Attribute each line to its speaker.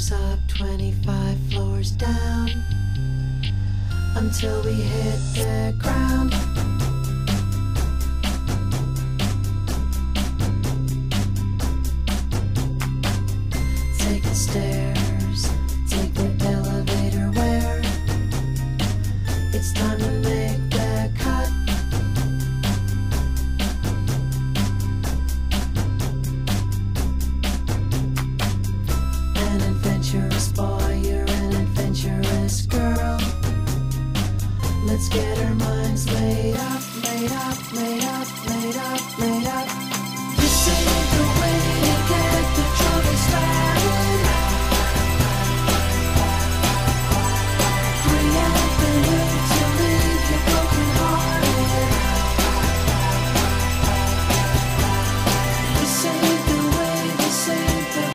Speaker 1: floors up, 25 floors down, until we hit the ground. Take the stairs, take the elevator where it's time to make the cut. An adventurous boy, you're an adventurous girl. Let's get our minds laid up, laid up, laid up, laid up, laid up.